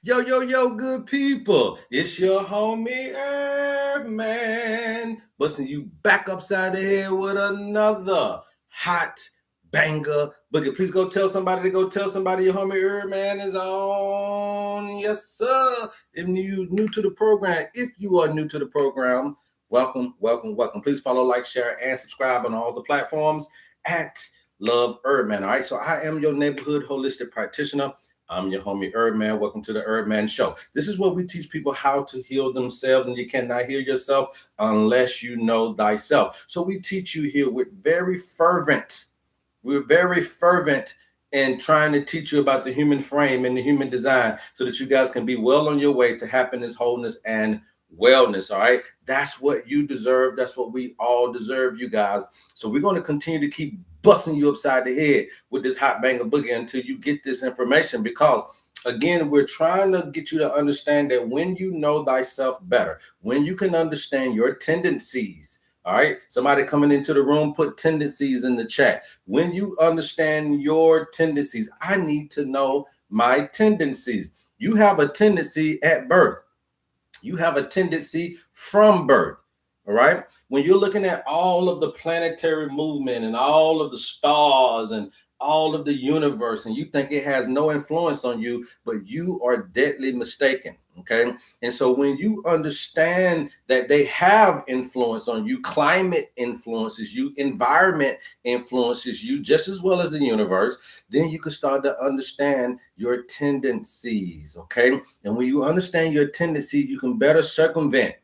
Yo, yo, yo, good people. It's your homie HerbMan, busting you back upside the head with another hot banger boogie. Please go tell somebody to go tell somebody your homie HerbMan is on. Yes, sir. If you new to the program, welcome, welcome, welcome. Please follow, like, share, and subscribe on all the platforms at Love HerbMan. All right, so I am your neighborhood holistic practitioner. I'm your homie HerbMan. Welcome to the HerbMan Show. This is where we teach people how to heal themselves, and you cannot heal yourself unless you know thyself. So we teach you here with we're very fervent in trying to teach you about the human frame and the human design so that you guys can be well on your way to happiness, wholeness, and wellness. All right. That's what you deserve. That's what we all deserve, you guys. So we're going to continue to keep busting you upside the head with this hot banger boogie until you get this information, because again, we're trying to get you to understand that when you know thyself better, when you can understand your tendencies. All right, somebody coming into the room, put tendencies in the chat. When you understand your tendencies, I need to know my tendencies. You have a tendency at birth. You have a tendency from birth. All right. When you're looking at all of the planetary movement and all of the stars and all of the universe, and you think it has no influence on you, but you are deadly mistaken. Okay. And so when you understand that they have influence on you, climate influences you, environment influences you just as well as the universe, then you can start to understand your tendencies. Okay. And when you understand your tendencies, you can better circumvent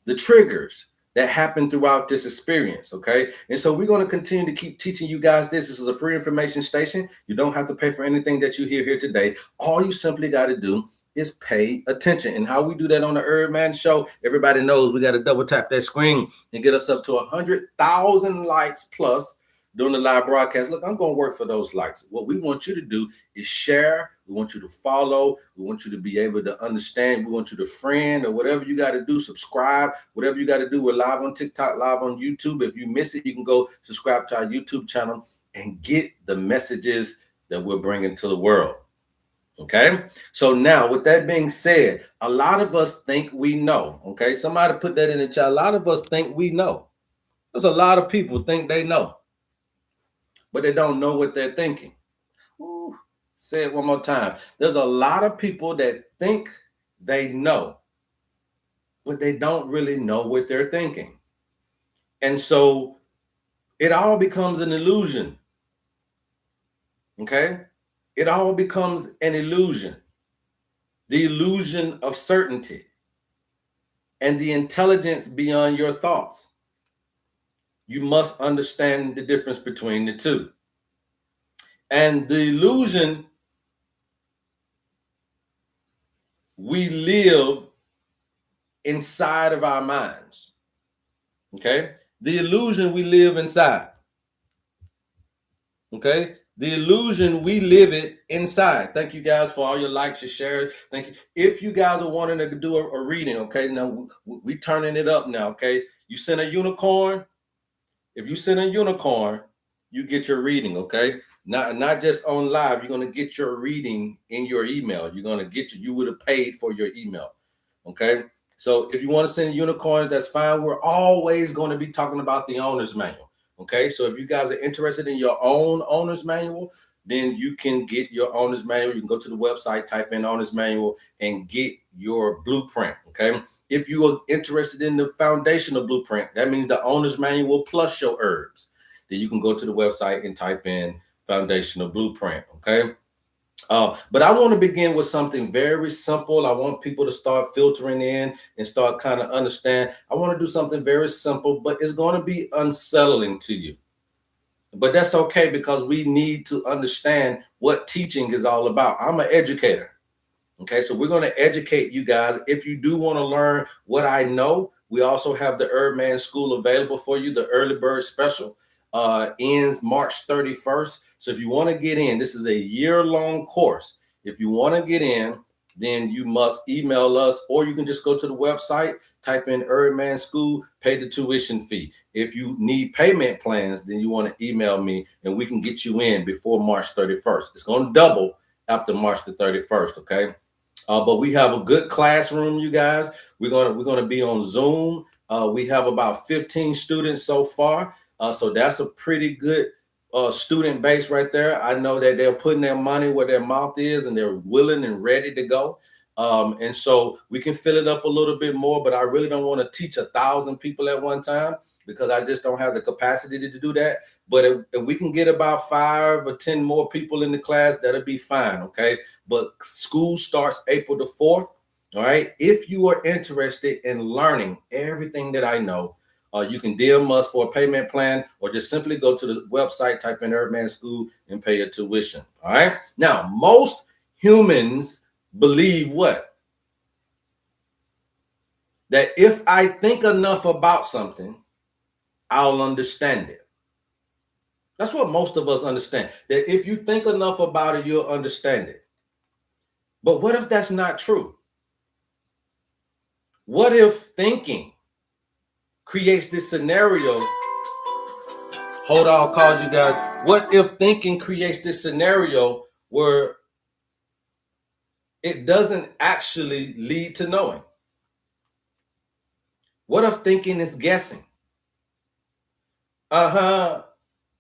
the triggers that happen throughout this experience. Okay. And so we're going to continue to keep teaching you guys this. This is a free information station. You don't have to pay for anything that you hear here today. All you simply got to do is pay attention. And how we do that on the HerbMan Show, everybody knows we got to double tap that screen and get us up to 100,000 likes plus during the live broadcast. Look, I'm going to work for those likes. What we want you to do is share. We want you to follow. We want you to be able to understand. We want you to friend or whatever you got to do. Subscribe, whatever you got to do. We're live on TikTok, live on YouTube. If you miss it, you can go subscribe to our YouTube channel and get the messages that we're bringing to the world. Okay. So now with that being said, a lot of us think we know. Okay. Somebody put that in the chat. A lot of us think we know. There's a lot of people think they know, but they don't know what they're thinking. Ooh, say it one more time. There's a lot of people that think they know, but they don't really know what they're thinking. And so it all becomes an illusion. Okay? It all becomes an illusion. The illusion of certainty and the intelligence beyond your thoughts. You must understand the difference between the two. And the illusion we live inside of our minds. Okay? The illusion we live inside. Okay? The illusion we live it inside. Thank you guys for all your likes, your shares. Thank you. If you guys are wanting to do a reading, okay, now we turning it up now, okay? You send a unicorn. If you send a unicorn, you get your reading, okay? Not just on live. You're going to get your reading in your email. You're going to get you would have paid for your email, okay? So if you want to send a unicorn, that's fine. We're always going to be talking about the owner's manual. Okay, so if you guys are interested in your own owner's manual, then you can get your owner's manual. You can go to the website, type in owner's manual, and get your blueprint. Okay, if you are interested in the foundational blueprint, that means the owner's manual plus your herbs. Then you can go to the website and type in foundational blueprint. Okay. But I want to begin with something very simple. I want people to start filtering in and start kind of understand. I want to do something very simple, but it's going to be unsettling to you. But that's okay, because we need to understand what teaching is all about. I'm an educator. Okay, so we're going to educate you guys. If you do want to learn what I know, we also have the HerbMan School available for you, the early bird special. Ends March 31st. So if you want to get in, this is a year-long course. If you want to get in, then you must email us, or you can just go to the website, type in HerbMan School, pay the tuition fee. If you need payment plans, then you want to email me and we can get you in before March 31st. It's going to double after March the 31st, okay? But we have a good classroom, you guys. We're gonna be on Zoom. We have about 15 students so far. So that's a pretty good student base right there. I know that they're putting their money where their mouth is, and they're willing and ready to go. And so we can fill it up a little bit more, but I really don't want to teach 1,000 people at one time because I just don't have the capacity to do that. But if we can get about 5 or 10 more people in the class, that'll be fine. Okay. But school starts April the 4th. All right. If you are interested in learning everything that I know, you can DM us for a payment plan, or just simply go to the website, type in HerbMan School, and pay your tuition. All right. Now, most humans believe what? That if I think enough about something, I'll understand it. That's what most of us understand. That if you think enough about it, you'll understand it. But what if that's not true? What if thinking creates this scenario? Hold on, I'll call you guys. What if thinking creates this scenario where it doesn't actually lead to knowing? What if thinking is guessing? What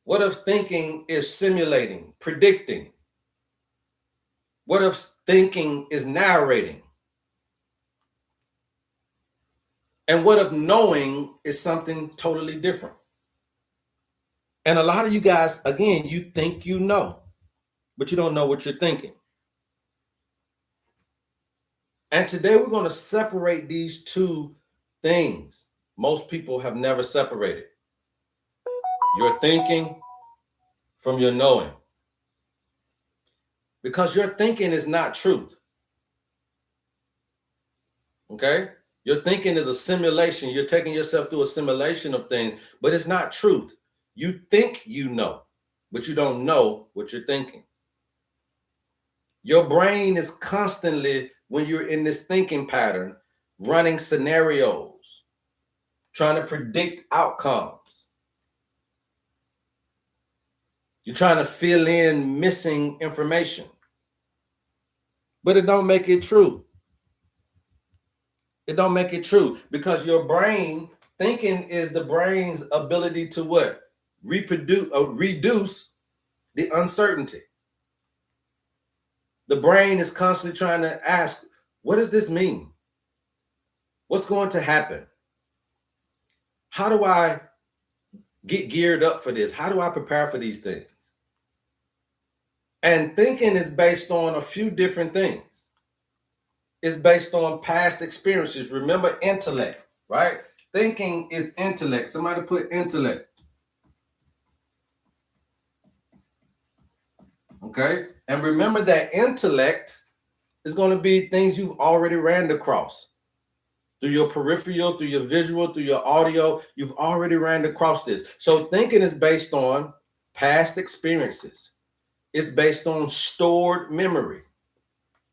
if thinking is simulating, predicting? What if thinking is narrating? And what if knowing is something totally different? And a lot of you guys, again, you think you know, but you don't know what you're thinking. And today we're going to separate these two things most people have never separated: your thinking from your knowing. Because your thinking is not truth. Okay? Your thinking is a simulation. You're taking yourself through a simulation of things, but it's not truth. You think you know, but you don't know what you're thinking. Your brain is constantly, when you're in this thinking pattern, running scenarios, trying to predict outcomes. You're trying to fill in missing information, but it don't make it true. It don't make it true, because your brain, thinking is the brain's ability to what? Reduce the uncertainty. The brain is constantly trying to ask, what does this mean? What's going to happen? How do I get geared up for this? How do I prepare for these things? And thinking is based on a few different things. It's based on past experiences. Remember, intellect, right? Thinking is intellect. Somebody put intellect. Okay? And remember that intellect is going to be things you've already ran across. Through your peripheral, through your visual, through your audio, you've already ran across this. So thinking is based on past experiences. It's based on stored memory.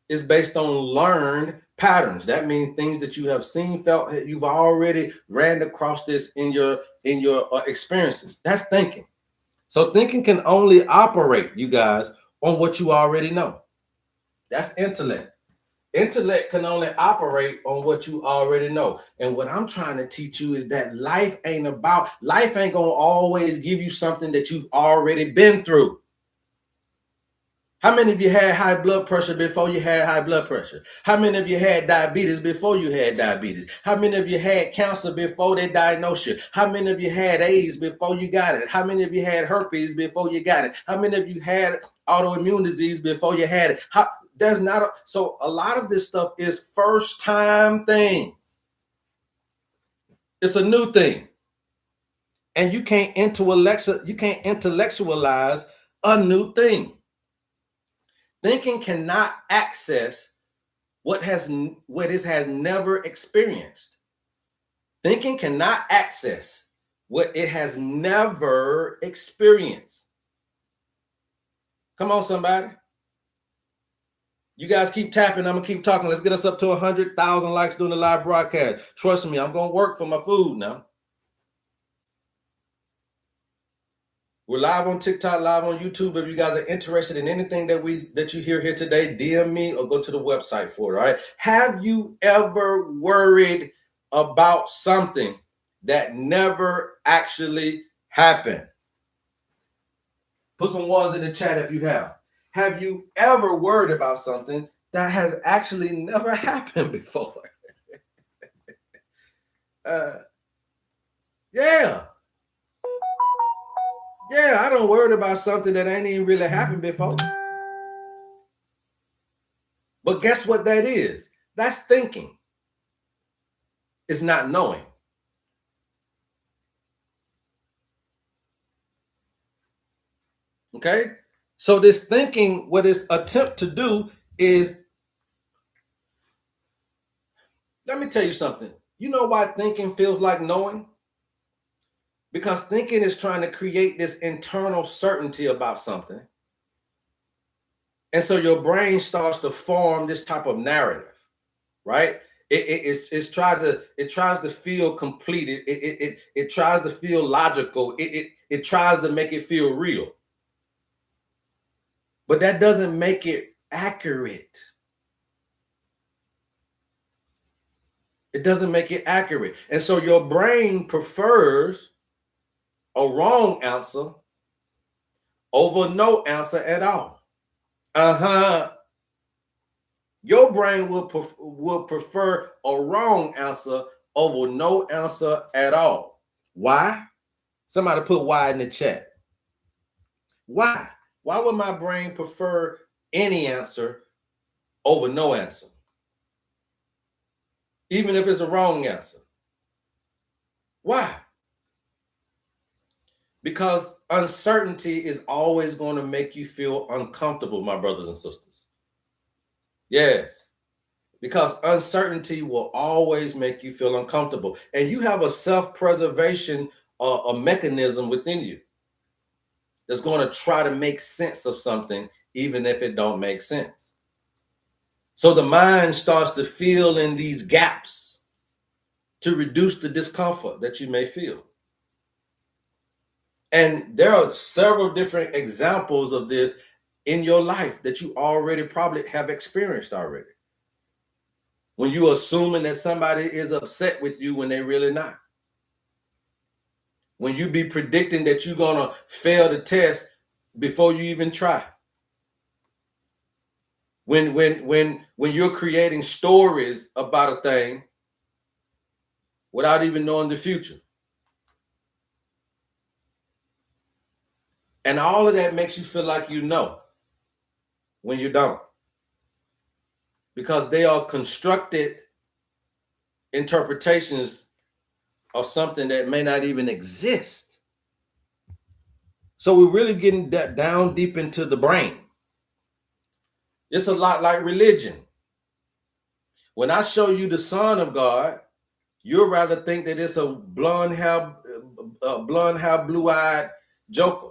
It's based on learned patterns. That means things that you have seen, felt, you've already ran across this in your experiences. That's thinking. So thinking can only operate, you guys, on what you already know. That's intellect. Intellect can only operate on what you already know. And what I'm trying to teach you is that life ain't gonna always give you something that you've already been through. How many of you had high blood pressure before you had high blood pressure? How many of you had diabetes before you had diabetes? How many of you had cancer before they diagnosed you? How many of you had AIDS before you got it? How many of you had herpes before you got it? How many of you had autoimmune disease before you had it? So a lot of this stuff is first time things. It's a new thing. And you can't intellectualize a new thing. Thinking cannot access what it has never experienced. Thinking cannot access what it has never experienced. Come on, somebody. You guys keep tapping. I'm going to keep talking. Let's get us up to 100,000 likes during the live broadcast. Trust me, I'm going to work for my food now. We're live on TikTok, live on YouTube. If you guys are interested in anything that you hear here today, DM me or go to the website for it. All right. Have you ever worried about something that never actually happened? Put some ones in the chat if you have. Have you ever worried about something that has actually never happened before? Yeah. Yeah, I don't worry about something that ain't even really happened before. But guess what that is? That's thinking. It's not knowing. Okay? So this thinking, what it's attempt to do is, let me tell you something. You know why thinking feels like knowing? Because thinking is trying to create this internal certainty about something. And so your brain starts to form this type of narrative, right? It tries to feel complete. It tries to feel logical. It tries to make it feel real. But that doesn't make it accurate. It doesn't make it accurate. And so your brain prefers a wrong answer over no answer at all. Your brain will prefer a wrong answer over no answer at all. Why? Somebody put why in the chat. Why? Why would my brain prefer any answer over no answer? Even if it's a wrong answer. Why? Because uncertainty is always going to make you feel uncomfortable, my brothers and sisters. Yes. Because uncertainty will always make you feel uncomfortable. And you have a self-preservation a mechanism within you that's going to try to make sense of something, even if it don't make sense. So the mind starts to fill in these gaps to reduce the discomfort that you may feel. And there are several different examples of this in your life that you already probably have experienced already. When you're assuming that somebody is upset with you when they're really not. When you be predicting that you're gonna fail the test before you even try. When you're creating stories about a thing without even knowing the future. And all of that makes you feel like you know when you don't. Because they are constructed interpretations of something that may not even exist. So we're really getting that down deep into the brain. It's a lot like religion. When I show you the Son of God, you'll rather think that it's a blonde hair, blue-eyed joker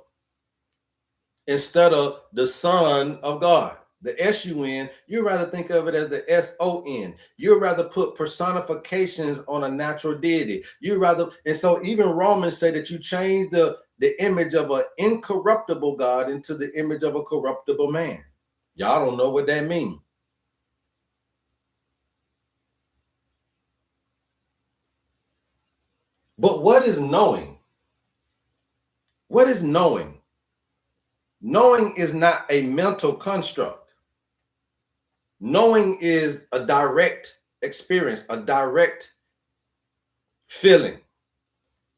instead of the Son of God. The S-U-N, you'd rather think of it as the S-O-N. You'd rather put personifications on a natural deity. And so even Romans say that you change the image of an incorruptible God into the image of a corruptible man. Y'all don't know what that means. But what is knowing? What is knowing? Knowing is not a mental construct. Knowing is a direct experience, a direct feeling.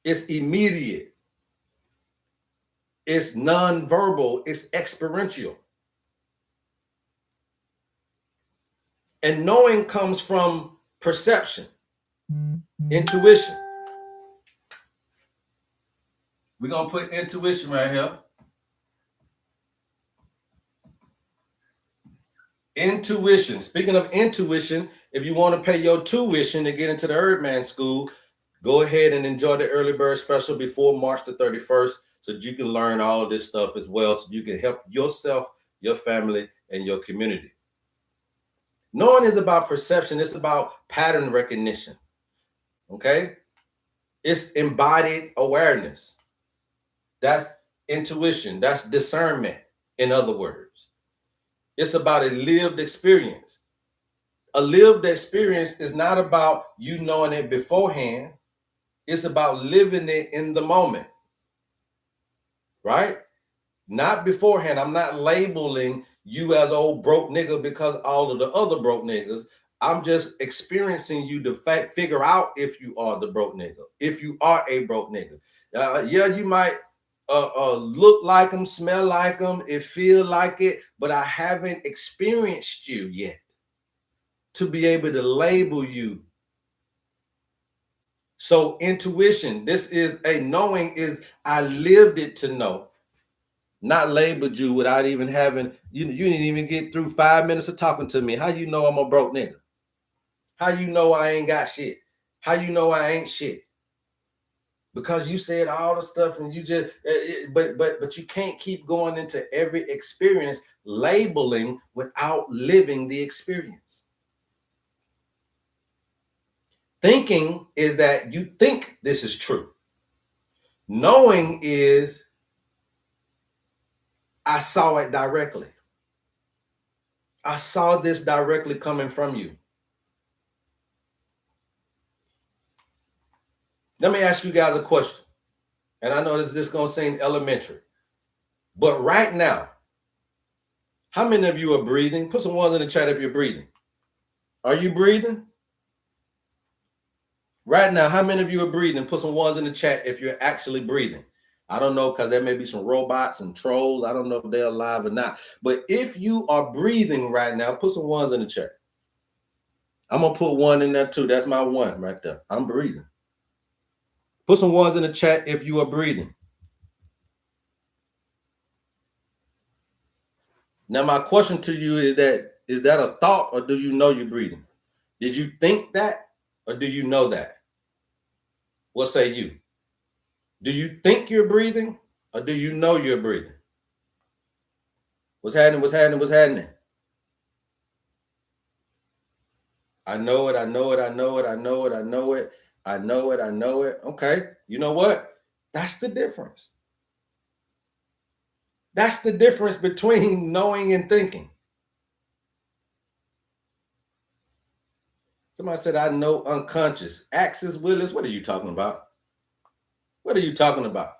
It's immediate. It's non-verbal. It's experiential. And knowing comes from perception, intuition. We're going to put intuition right here. Intuition. Speaking of intuition, if you want to pay your tuition to get into the HerbMan School, go ahead and enjoy the early bird special before March the 31st so that you can learn all of this stuff as well so you can help yourself, your family, and your community. Knowing is about perception. It's about pattern recognition. Okay? It's embodied awareness. That's intuition. That's discernment, in other words. It's about a lived experience. A lived experience is not about you knowing it beforehand. It's about living it in the moment, right? Not beforehand. I'm not labeling you as old broke nigga because all of the other broke niggas. I'm just experiencing you to figure out if you are the broke nigga, if you are a broke nigga. Yeah, you might look like them, smell like them, it feel like it, but I haven't experienced you yet to be able to label you. So intuition, this is a knowing, is I lived it to know, not labeled you without even having, you didn't even get through 5 minutes of talking to me. How you know I'm a broke nigga? How you know I ain't got shit? How you know I ain't shit? Because you said all the stuff and you just, but you can't keep going into every experience labeling without living the experience. Thinking is that you think this is true. Knowing is I saw it directly. I saw this directly coming from you. Let me ask you guys a question. And I know this is going to seem elementary. But right now, how many of you are breathing? Put some ones in the chat if you're breathing. Are you breathing? Right now, how many of you are breathing? Put some ones in the chat if you're actually breathing. I don't know, because there may be some robots and trolls. I don't know if they're alive or not. But if you are breathing right now, put some ones in the chat. I'm going to put one in there too. That's my one right there. I'm breathing. Put some ones in the chat if you are breathing. Now, my question to you is that a thought, or do you know you're breathing? Did you think that, or do you know that? What say you? Do you think you're breathing, or do you know you're breathing? What's happening? What's happening? What's happening? I know it. I know it. I know it. I know it. I know it. I know it. I know it. Okay. You know what? That's the difference. That's the difference between knowing and thinking. Somebody said, I know unconscious. Axis Willis, what are you talking about? What are you talking about?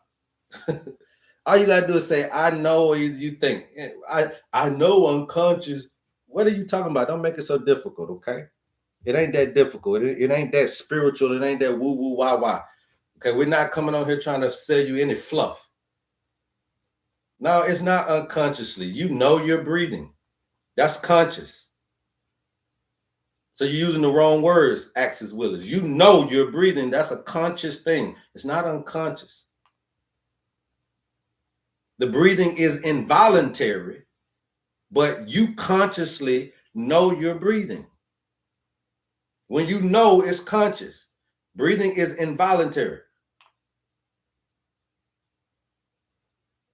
All you got to do is say, I know, or you think. I know unconscious. What are you talking about? Don't make it so difficult, okay? It ain't that difficult. It ain't that spiritual. It ain't that woo-woo, wah-wah. Okay, we're not coming on here trying to sell you any fluff. No, it's not unconsciously. You know you're breathing. That's conscious. So you're using the wrong words, Axis Willis. You know you're breathing. That's a conscious thing. It's not unconscious. The breathing is involuntary, but you consciously know you're breathing. When you know, it's conscious. Breathing is involuntary.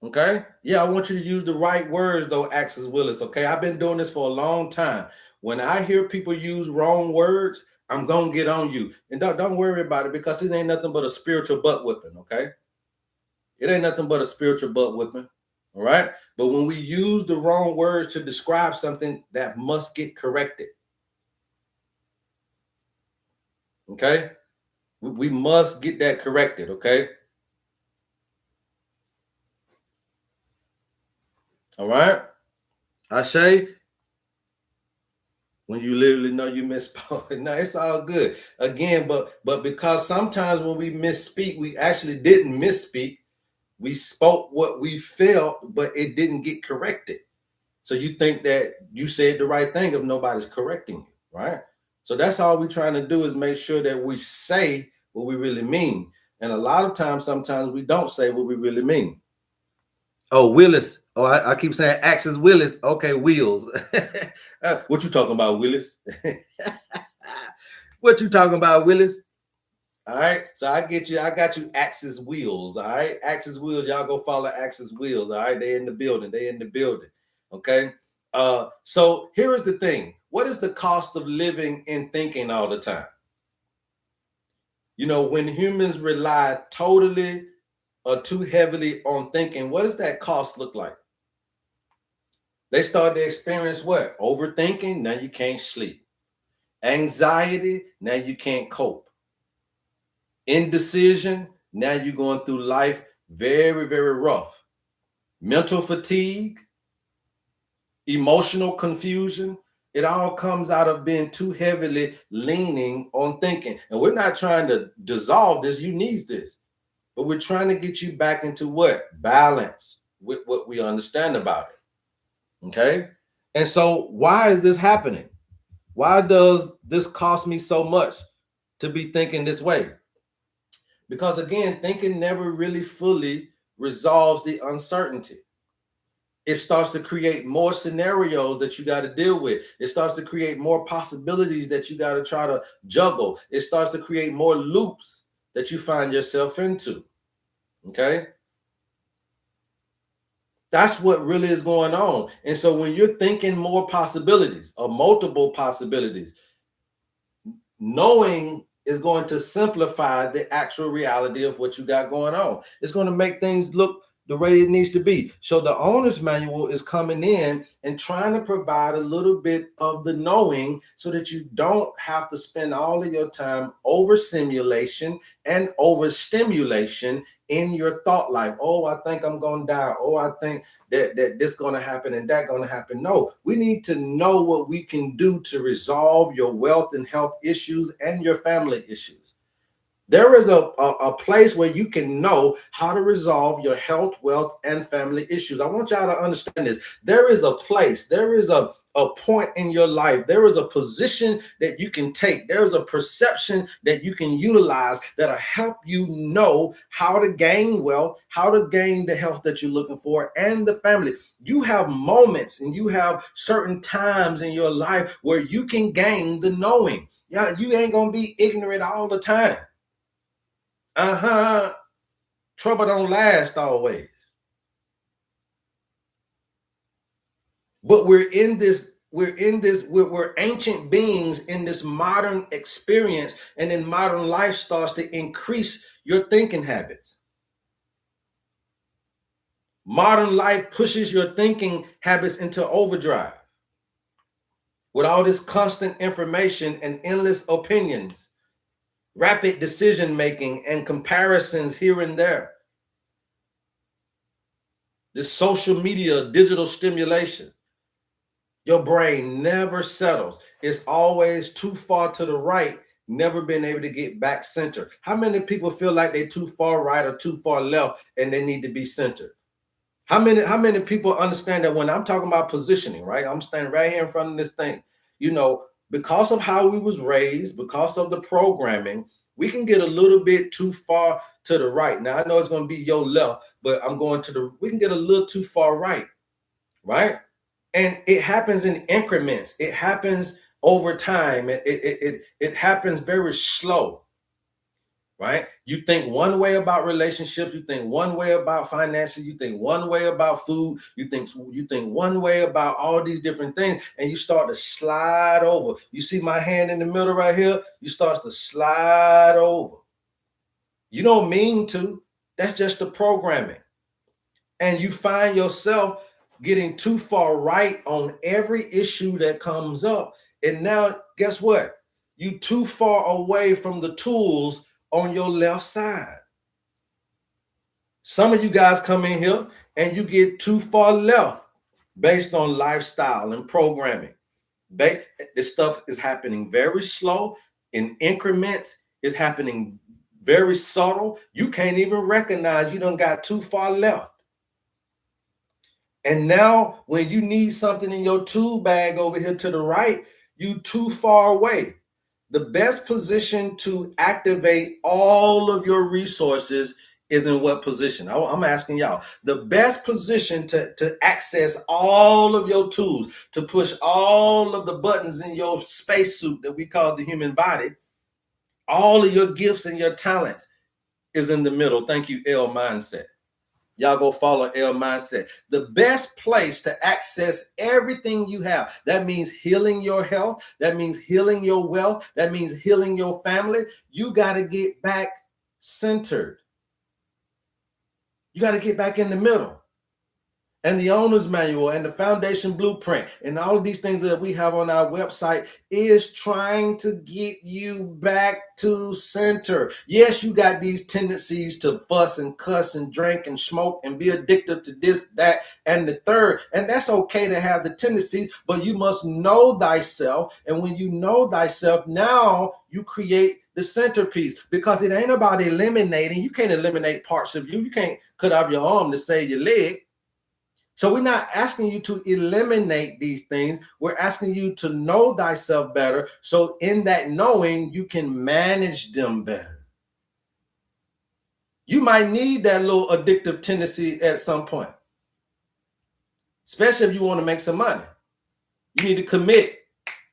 Okay? Yeah, I want you to use the right words, though, Axis Willis. Okay? I've been doing this for a long time. When I hear people use wrong words, I'm going to get on you. And don't worry about it, because it ain't nothing but a spiritual butt whipping. Okay? It ain't nothing but a spiritual butt whipping. All right? But when we use the wrong words to describe something, that must get corrected. Okay? We must get that corrected. Okay? All right? Ashay, when you literally know you misspoke. No, it's all good. Again, but because sometimes when we misspeak, we actually didn't misspeak. We spoke what we felt, but it didn't get corrected. So you think that you said the right thing if nobody's correcting you, right? So that's all we're trying to do, is make sure that we say what we really mean. And a lot of times, sometimes we don't say what we really mean. Oh, Willis. Oh, I keep saying Axis Willis. Okay, Wheels. What you talking about, Willis? What you talking about, Willis? All right. So I get you. I got you, Axis Wheels. All right. Axis Wheels. Y'all go follow Axis Wheels. All right. They in the building. They in the building. Okay. So here is the thing. What is the cost of living and thinking all the time? You know, when humans rely totally are too heavily on thinking, what does that cost look like? They start to experience what? Overthinking, now you can't sleep. Anxiety, now you can't cope. Indecision, now you're going through life very, very rough. Mental fatigue, emotional confusion, it all comes out of being too heavily leaning on thinking. And we're not trying to dissolve this, you need this. But we're trying to get you back into what? Balance with what we understand about it. Okay? And so why is this happening? Why does this cost me so much to be thinking this way? Because again, thinking never really fully resolves the uncertainty. It starts to create more scenarios that you got to deal with. It starts to create more possibilities that you got to try to juggle. It starts to create more loops that you find yourself into. Okay? That's what really is going on. And so when you're thinking more possibilities or multiple possibilities, knowing is going to simplify the actual reality of what you got going on. It's going to make things look the way it needs to be. So the owner's manual is coming in and trying to provide a little bit of the knowing so that you don't have to spend all of your time over simulation and over stimulation in your thought life. Oh, I think I'm going to die. Oh, I think that this going to happen and that going to happen. No, we need to know what we can do to resolve your wealth and health issues and your family issues. There is a place where you can know how to resolve your health, wealth, and family issues. I want y'all to understand this. There is a place, there is a point in your life, there is a position that you can take, there is a perception that you can utilize that'll help you know how to gain wealth, how to gain the health that you're looking for, and the family. You have moments and you have certain times in your life where you can gain the knowing. Yeah, you ain't gonna be ignorant all the time. Trouble don't last always. But we're ancient beings in this modern experience, and then modern life starts to increase your thinking habits. Modern life pushes your thinking habits into overdrive with all this constant information and endless opinions, rapid decision making, and comparisons here and there. This social media, digital stimulation. Your brain never settles. It's always too far to the right, never been able to get back centered. How many people feel like they're too far right or too far left and they need to be centered? How many people understand that when I'm talking about positioning, right? I'm standing right here in front of this thing. You know, because of how we was raised, because of the programming, we can get a little bit too far to the right. Now, I know it's going to be your left, but we can get a little too far right, right? And it happens in increments. It happens over time. It happens very slow, right? You think one way about relationships, you think one way about finances, you think one way about food, you think one way about all these different things, and you start to slide over. You see my hand in the middle right here? You start to slide over. You don't mean to. That's just the programming. And you find yourself getting too far right on every issue that comes up. And now, guess what? You too far away from the tools on your left side. Some of you guys come in here and you get too far left based on lifestyle and programming. This stuff is happening very slow in increments. It's happening very subtle. You can't even recognize you done got too far left. And now when you need something in your tool bag over here to the right, you too far away. The best position to activate all of your resources is in what position? I'm asking y'all. The best position to access all of your tools, to push all of the buttons in your spacesuit that we call the human body, all of your gifts and your talents is in the middle. Thank you, L Mindset. Y'all go follow L Mindset. The best place to access everything you have. That means healing your health. That means healing your wealth. That means healing your family. You got to get back centered. You got to get back in the middle. And the owner's manual and the foundation blueprint and all of these things that we have on our website is trying to get you back to center. Yes, you got these tendencies to fuss and cuss and drink and smoke and be addicted to this, that, and the third. And that's okay to have the tendencies, but you must know thyself. And when you know thyself, now you create the centerpiece, because it ain't about eliminating. You can't eliminate parts of you. You can't cut off your arm to save your leg. So we're not asking you to eliminate these things. We're asking you to know thyself better. So in that knowing, you can manage them better. You might need that little addictive tendency at some point, especially if you want to make some money. You need to commit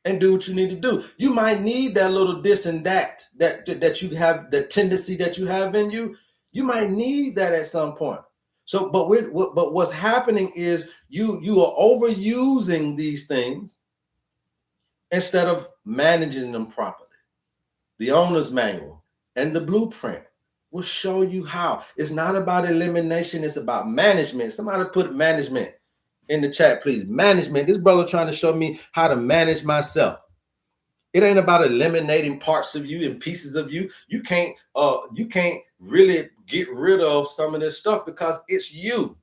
and do what you need to do. You might need that little this and that you have, the tendency that you have in you. You might need that at some point. So, but what's happening is you are overusing these things instead of managing them properly. The owner's manual and the blueprint will show you how. It's not about elimination, it's about management. Somebody put management in the chat, please. Management. This brother trying to show me how to manage myself. It ain't about eliminating parts of you and pieces of you. You can't really get rid of some of this stuff because it's you.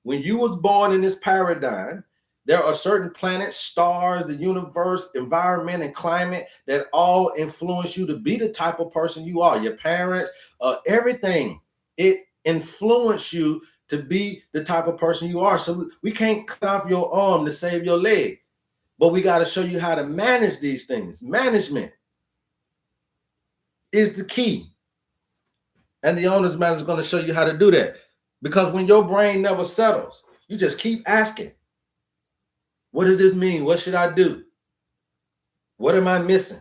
When you was born in this paradigm, there are certain planets, stars, the universe, environment, and climate that all influence you to be the type of person you are. Your parents, everything, it influenced you to be the type of person you are. So we can't cut off your arm to save your leg. But we got to show you how to manage these things. Management is the key. And the owner's manual is going to show you how to do that. Because when your brain never settles, you just keep asking, what does this mean? What should I do? What am I missing?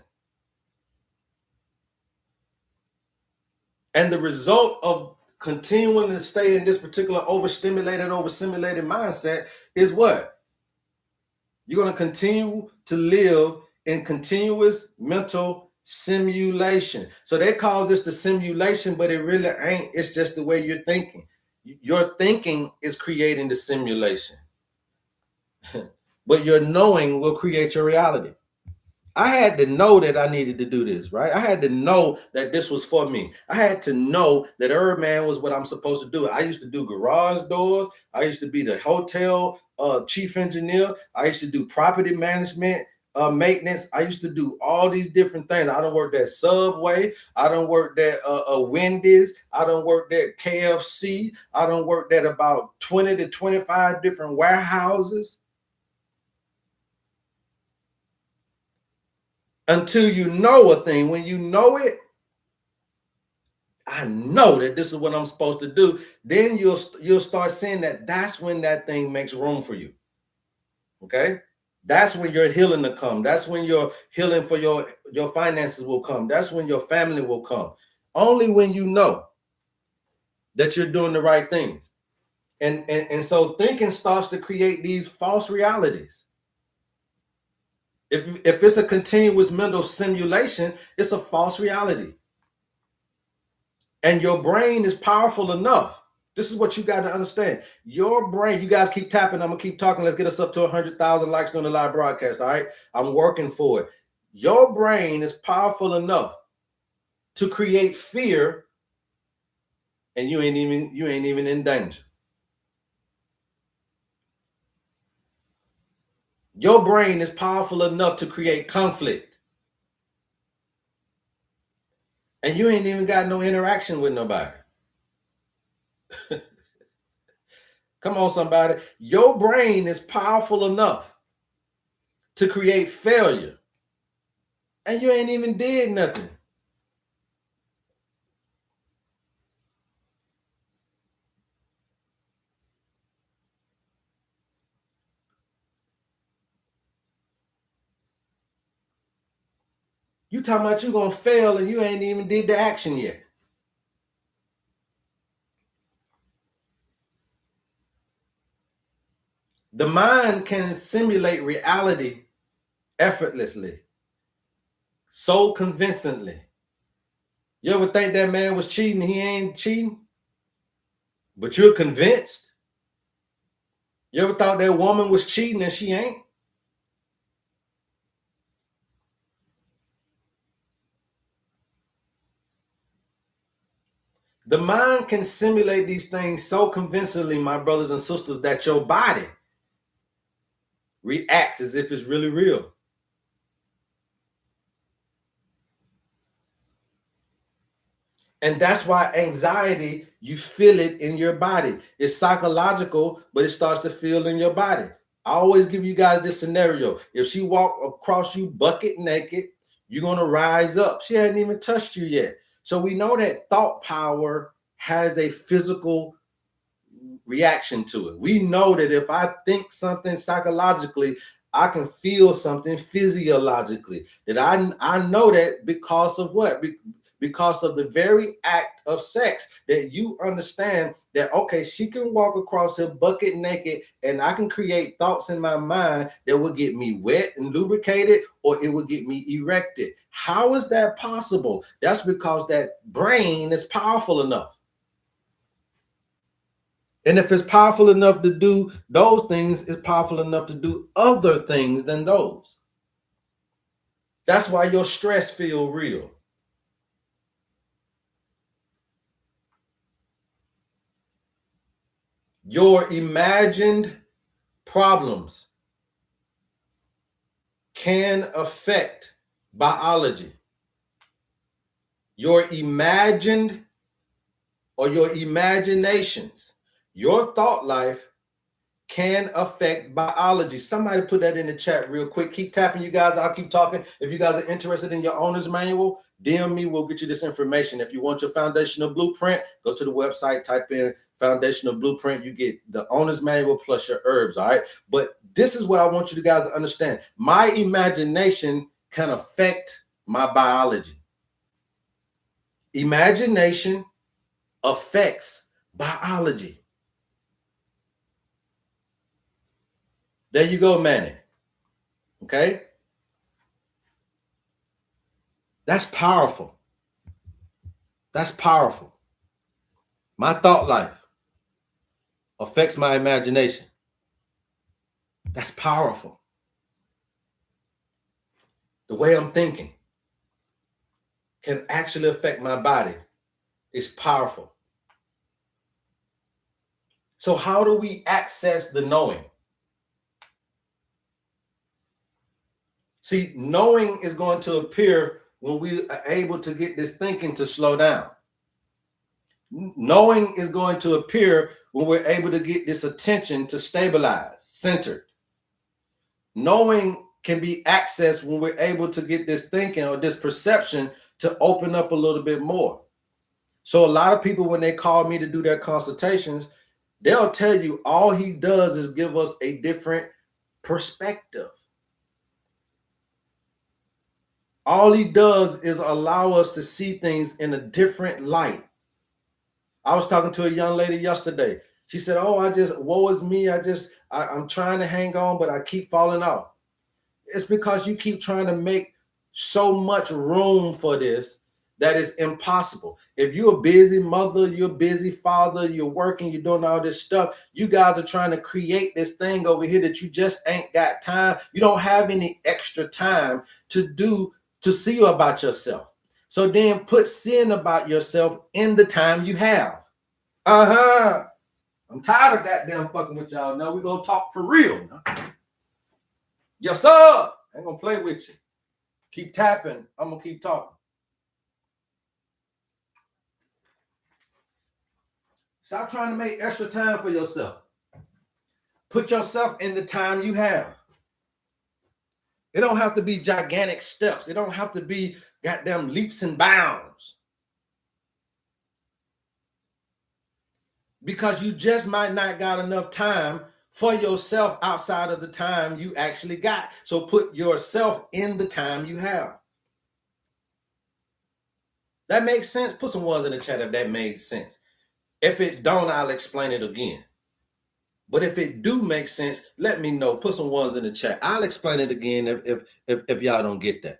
And the result of continuing to stay in this particular overstimulated mindset is what? You're going to continue to live in continuous mental simulation. So they call this the simulation, but it really ain't. It's just the way you're thinking. Your thinking is creating the simulation. But your knowing will create your reality. I had to know that I needed to do this, right? I had to know that this was for me. I had to know that HerbMan was what I'm supposed to do. I used to do garage doors. I used to be the hotel chief engineer. I used to do property management, maintenance. I used to do all these different things. I done worked at Subway. I done worked at Wendy's. I done worked at KFC. I done worked at about 20 to 25 different warehouses. Until you know a thing. When you know it, I know that this is what I'm supposed to do. Then you'll start seeing that that's when that thing makes room for you. Okay? That's when your healing will come. That's when your healing for your finances will come. That's when your family will come. Only when you know that you're doing the right things. And so thinking starts to create these false realities. If it's a continuous mental simulation, it's a false reality. And your brain is powerful enough. This is what you got to understand. Your brain, you guys keep tapping. I'm going to keep talking. Let's get us up to 100,000 likes on the live broadcast. All right. I'm working for it. Your brain is powerful enough to create fear, and you ain't even in danger. Your brain is powerful enough to create conflict, and you ain't even got no interaction with nobody. Come on, somebody. Your brain is powerful enough to create failure, and you ain't even did nothing. You talking about you gonna fail and you ain't even did the action yet. The mind can simulate reality effortlessly, so convincingly. You ever think that man was cheating? He ain't cheating. but you're convinced. You ever thought that woman was cheating and she ain't? The mind can simulate these things so convincingly, my brothers and sisters, that your body reacts as if it's really real. And that's why anxiety, you feel it in your body. It's psychological, but it starts to feel in your body. I always give you guys this scenario. If she walk across you bucket naked, you're going to rise up. She hadn't even touched you yet. So we know that thought power has a physical reaction to it. We know that if I think something psychologically, I can feel something physiologically. That I know that because of what? Because of the very act of sex, that you understand that, okay, she can walk across her bucket naked and I can create thoughts in my mind that will get me wet and lubricated, or it will get me erected. How is that possible? That's because that brain is powerful enough. And if it's powerful enough to do those things, it's powerful enough to do other things than those. That's why your stress feels real. Your imagined problems can affect biology. Your imagined or your imaginations, your thought life can affect biology. Somebody put that in the chat real quick. Keep tapping, you guys. I'll keep talking. If you guys are interested in your owner's manual, DM me. We'll get you this information. If you want your foundational blueprint, go to the website, type in foundational blueprint. You get the owner's manual plus your herbs. All right. But this is what I want you guys to understand. My imagination can affect my biology. Imagination affects biology. There you go, Manny. Okay? That's powerful. That's powerful. My thought life affects my imagination. That's powerful. The way I'm thinking can actually affect my body. It's powerful. So how do we access the knowing? See, knowing is going to appear when we are able to get this thinking to slow down. Knowing is going to appear when we're able to get this attention to stabilize, centered. Knowing can be accessed when we're able to get this thinking or this perception to open up a little bit more. So a lot of people, when they call me to do their consultations, they'll tell you all he does is give us a different perspective. All he does is allow us to see things in a different light. I was talking to a young lady yesterday. She said, "Oh, woe is me. I'm trying to hang on, but I keep falling off." It's because you keep trying to make so much room for this that is impossible. If you're a busy mother, you're a busy father, you're working, you're doing all this stuff, you guys are trying to create this thing over here that you just ain't got time. You don't have any extra time to see about yourself. So then put sin about yourself in the time you have. I'm tired of goddamn fucking with y'all. Now we're gonna talk for real. Yes, sir. I ain't gonna play with you. Keep tapping. I'm gonna keep talking. Stop trying to make extra time for yourself. Put yourself in the time you have. It don't have to be gigantic steps. It don't have to be goddamn leaps and bounds. Because you just might not got enough time for yourself outside of the time you actually got. So put yourself in the time you have. That makes sense? Put some ones in the chat if that made sense. If it don't, I'll explain it again. But if it do make sense, let me know. Put some ones in the chat. I'll explain it again if y'all don't get that.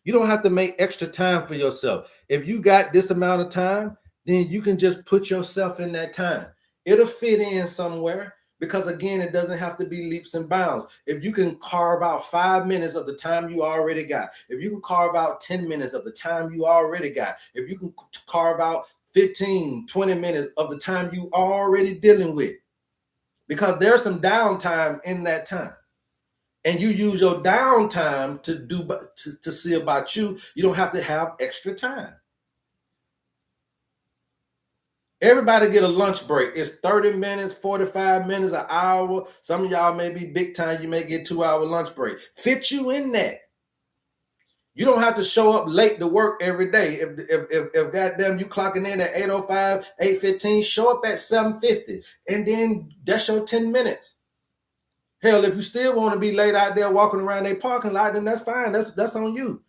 You don't have to make extra time for yourself. If you got this amount of time, then you can just put yourself in that time. It'll fit in somewhere because, again, it doesn't have to be leaps and bounds. If you can carve out 5 minutes of the time you already got, if you can carve out 10 minutes of the time you already got, if you can carve out 15, 20 minutes of the time you already dealing with, because there's some downtime in that time. And you use your downtime to see about you. You don't have to have extra time. Everybody get a lunch break. It's 30 minutes, 45 minutes, an hour. Some of y'all may be big time. You may get 2 hour lunch break. Fit you in that. You don't have to show up late to work every day. If goddamn you clocking in at 8:05, 8:15, show up at 7:50. And then that's your 10 minutes. Hell, if you still want to be late out there walking around a parking lot, then that's fine. That's on you.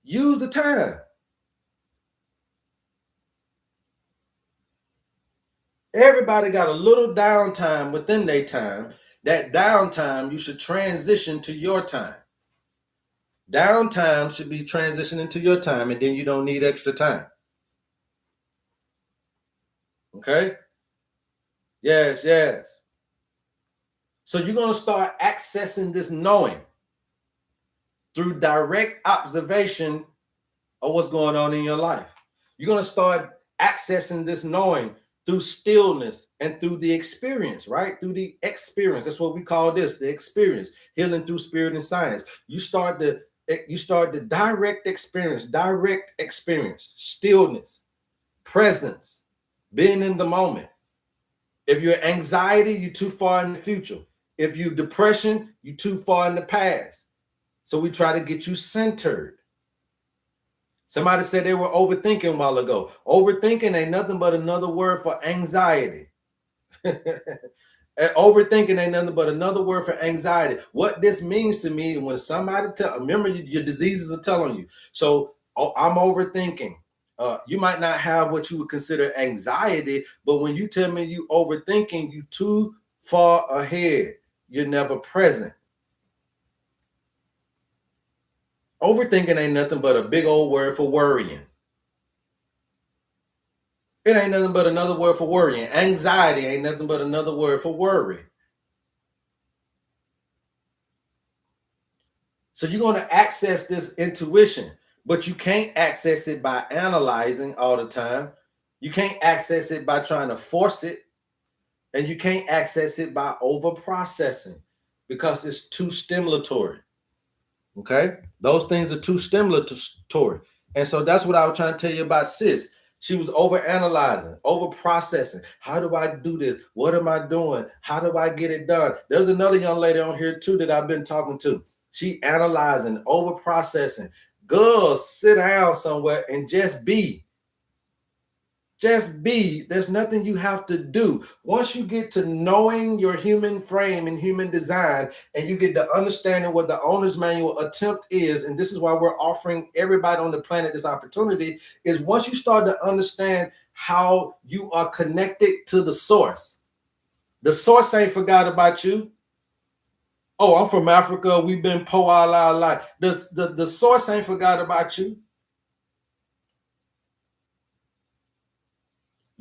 Use the time. Everybody got a little downtime within their time. That downtime, you should transition to your time. Downtime should be transitioning to your time, and then you don't need extra time. Okay? Yes, yes. So you're going to start accessing this knowing through direct observation of what's going on in your life. You're going to start accessing this knowing through stillness and through the experience, right? Through the experience. That's what we call this, the experience. Healing through spirit and science. You start the direct experience, stillness, presence, being in the moment. If you're anxiety, you're too far in the future. If you're depression, you're too far in the past. So we try to get you centered. Somebody said they were overthinking a while ago. Overthinking ain't nothing but another word for anxiety. Overthinking ain't nothing but another word for anxiety. What this means to me, when somebody remember your diseases are telling you. So I'm overthinking. You might not have what you would consider anxiety, but when you tell me you overthinking, you too far ahead. You're never present. Overthinking ain't nothing but a big old word for worrying. It ain't nothing but another word for worrying. Anxiety ain't nothing but another word for worry. So you're going to access this intuition, but you can't access it by analyzing all the time. You can't access it by trying to force it. And you can't access it by over processing because it's too stimulatory. Okay? Those things are too stimulatory. And so that's what I was trying to tell you about sis. She was over analyzing, over processing. How do I do this? What am I doing? How do I get it done? There's another young lady on here too that I've been talking to. She analyzing, over processing. Girls, sit down somewhere and just be. Just be. There's nothing you have to do. Once you get to knowing your human frame and human design, and you get to understanding what the owner's manual attempt is, and this is why we're offering everybody on the planet this opportunity, is once you start to understand how you are connected to the source ain't forgot about you. Oh, I'm from Africa. We've been poor all our life. The source ain't forgot about you.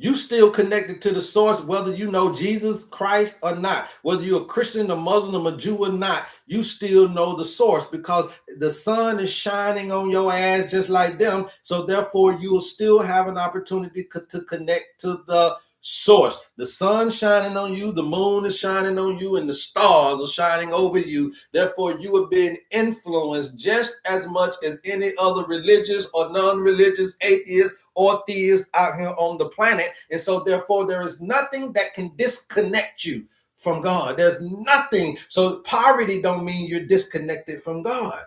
You still connected to the source, whether you know Jesus Christ or not, whether you're a Christian, a Muslim, a Jew or not, you still know the source because the sun is shining on your ass just like them. So therefore, you'll still have an opportunity to connect to the source. The sun shining on you, the moon is shining on you, and the stars are shining over you. Therefore, you are being influenced just as much as any other religious or non-religious atheist or theists out here on the planet. And so therefore, there is nothing that can disconnect you from God. There's nothing. So poverty don't mean you're disconnected from God.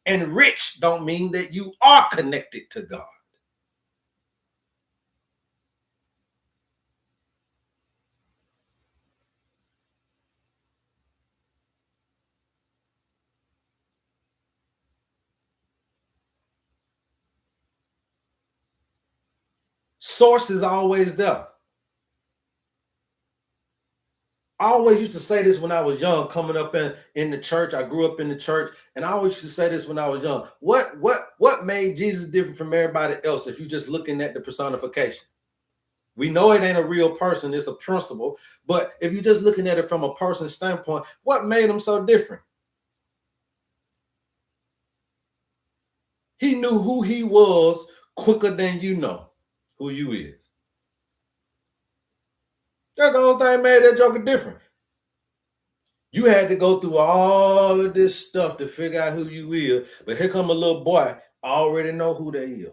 And rich don't mean that you are connected to God. Source is always there. I always used to say this when I was young, coming up in the church. I grew up in the church, and I always used to say this when I was young. What made Jesus different from everybody else if you're just looking at the personification? We know it ain't a real person, it's a principle. But if you're just looking at it from a person's standpoint, what made him so different? He knew who he was quicker than you know who you is. That's the only thing made that joker different. You had to go through all of this stuff to figure out who you is. But here come a little boy, I already know who they is.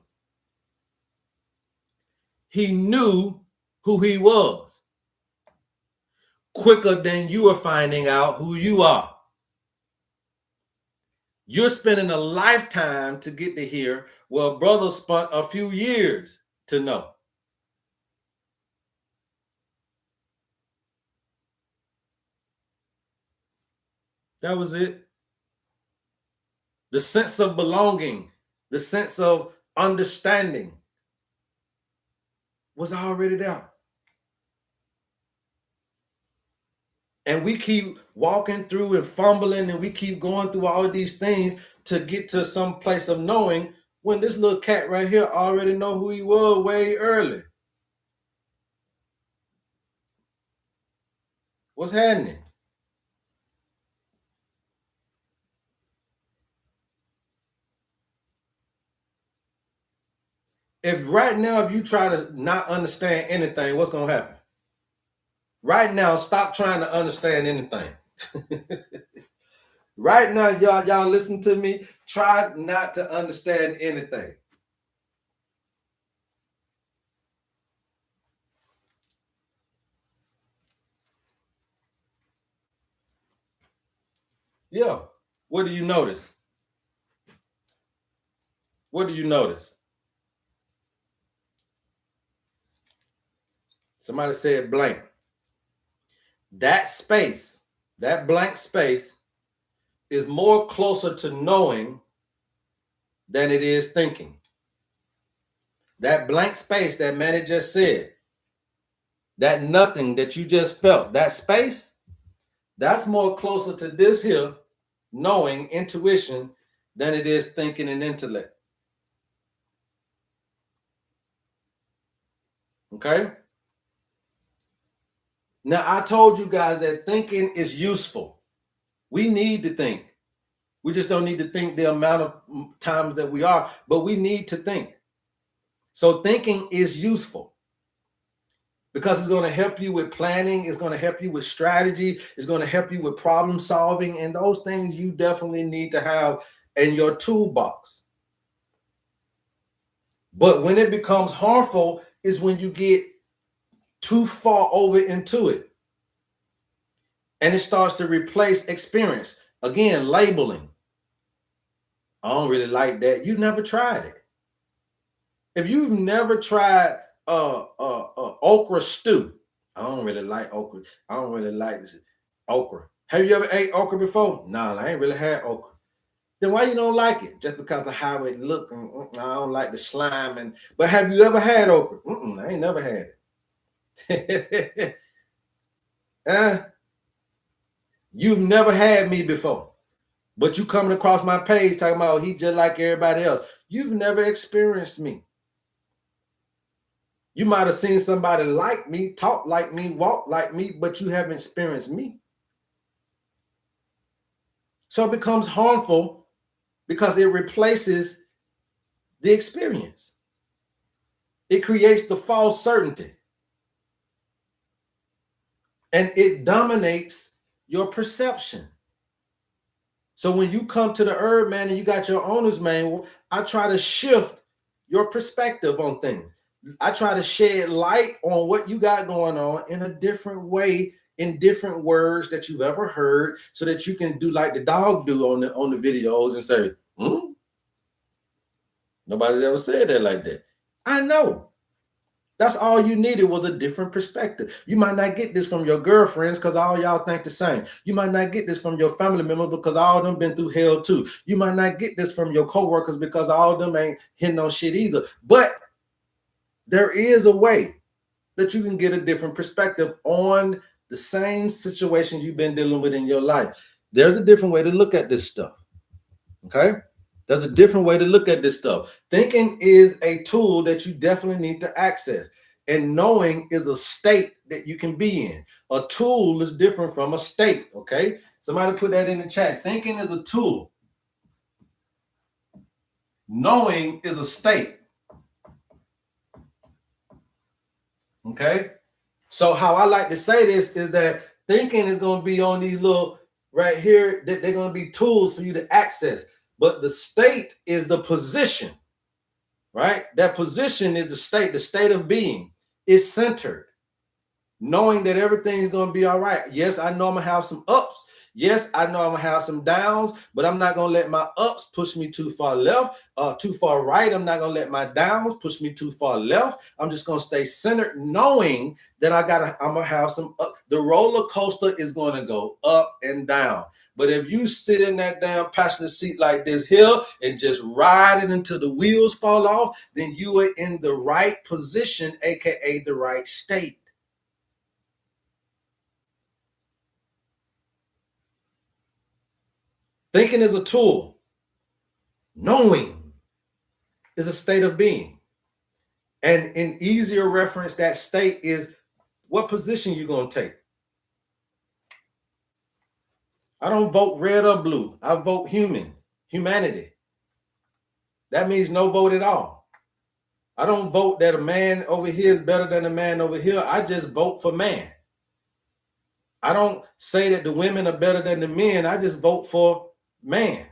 He knew who he was quicker than you are finding out who you are. You're spending a lifetime to get to here, well, brother spent a few years to know. That was it. The sense of belonging, the sense of understanding was already there. And we keep walking through and fumbling, and we keep going through all of these things to get to some place of knowing, when this little cat right here already know who he was way early. What's happening? If right now, if you try to not understand anything, what's going to happen? Right now, stop trying to understand anything. Right now, y'all listen to me. Try not to understand anything. Yeah. What do you notice? What do you notice? Somebody said blank. That space, that blank space, is more closer to knowing than it is thinking. That blank space that Manny just said, that nothing that you just felt, that space, that's more closer to this here, knowing, intuition, than it is thinking and intellect. Okay? Now, I told you guys that thinking is useful. We need to think. We just don't need to think the amount of times that we are, but we need to think. So thinking is useful because it's going to help you with planning. It's going to help you with strategy. It's going to help you with problem solving. And those things you definitely need to have in your toolbox. But when it becomes harmful is when you get too far over into it. And it starts to replace experience. Again, labeling. I don't really like that. You never tried it. If you've never tried okra stew, I don't really like okra. I don't really like this okra. Have you ever ate okra before? No, I ain't really had okra. Then why you don't like it? Just because of how it look? I don't like the slime. But have you ever had okra? I ain't never had it. You've never had me before, but you coming across my page talking about he just like everybody else. You've never experienced me. You might have seen somebody like me, talk like me, walk like me, but you haven't experienced me. So it becomes harmful because it replaces the experience. It creates the false certainty. And it dominates your perception. So when you come to the HerbMan and you got your owner's manual, I try to shift your perspective on things. I try to shed light on what you got going on in a different way, in different words that you've ever heard, so that you can do like the dog do on the videos and say, Nobody's ever said that like that. I know. That's all you needed was a different perspective. You might not get this from your girlfriends because all y'all think the same. You might not get this from your family members because all of them been through hell too. You might not get this from your coworkers because all of them ain't hitting on shit either. But there is a way that you can get a different perspective on The same situations you've been dealing with in your life. There's a different way to look at this stuff. Okay? There's a different way to look at this stuff. Thinking is a tool that you definitely need to access. And knowing is a state that you can be in. A tool is different from a state. Okay? Somebody put that in the chat. Thinking is a tool. Knowing is a state. Okay? So how I like to say this is that thinking is going to be on these little right here, that they're going to be tools for you to access. But the state is the position, right? That position is the state of being. It's centered. Knowing that everything's going to be all right. Yes, I know I'm going to have some ups. Yes, I know I'm going to have some downs, but I'm not going to let my ups push me too far left, too far right. I'm not going to let my downs push me too far left. I'm just going to stay centered, knowing that I'm going to have some up. The roller coaster is going to go up and down. But if you sit in that damn passenger seat like this here and just ride it until the wheels fall off, then you are in the right position, aka the right state. Thinking is a tool. Knowing is a state of being. And in easier reference, that state is what position you're going to take. I don't vote red or blue. I vote humanity. That means no vote at all. I don't vote that a man over here is better than a man over here. I just vote for man. I don't say that the women are better than the men. I just vote for man.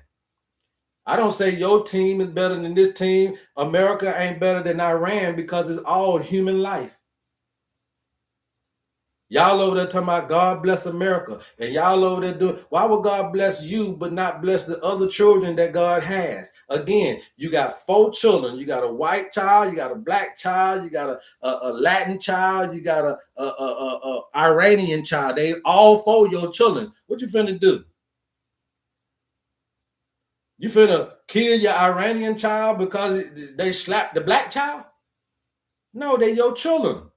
I don't say your team is better than this team. America ain't better than Iran, because it's all human life. Y'all over there talking about God bless America. And y'all over there doing, why would God bless you but not bless the other children that God has? Again, you got 4 children. You got a white child, you got a black child, you got a Latin child, you got a Iranian child. They all 4 your children. What you finna do? You finna kill your Iranian child because they slapped the black child? No, they're your children.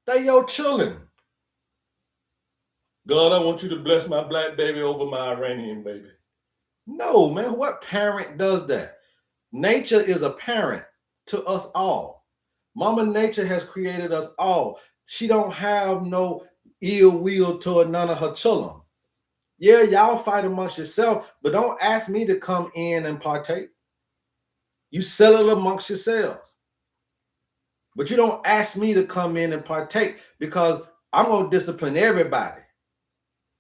They're your children. God, I want you to bless my black baby over my Iranian baby. No, man, what parent does that? Nature is a parent to us all. Mama Nature has created us all. She don't have no ill will toward none of her children. Yeah, y'all fight amongst yourself, but don't ask me to come in and partake. You settle it amongst yourselves. But you don't ask me to come in and partake, because I'm going to discipline everybody.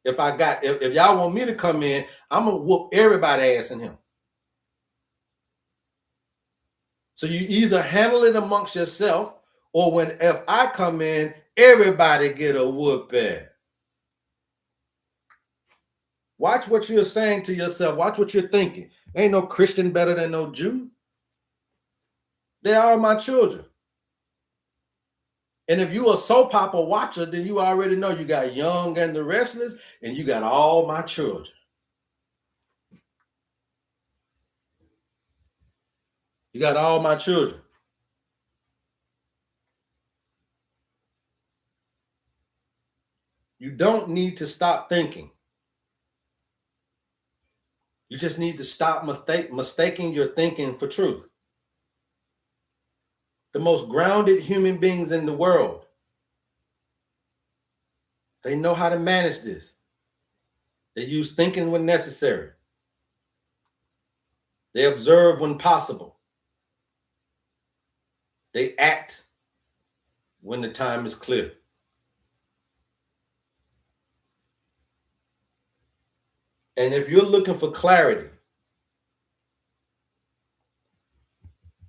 If y'all want me to come in, I'm going to whoop everybody's ass in here. So you either handle it amongst yourself, or if I come in, everybody get a whooping. Watch what you're saying to yourself. Watch what you're thinking. Ain't no Christian better than no Jew. They're all my children. And if you a soap opera watcher, then you already know you got Young and the Restless, and you got all my children. You got all my children. You don't need to stop thinking. You just need to stop mistaking your thinking for truth. The most grounded human beings in the world, they know how to manage this. They use thinking when necessary. They observe when possible. They act when the time is clear. And if you're looking for clarity,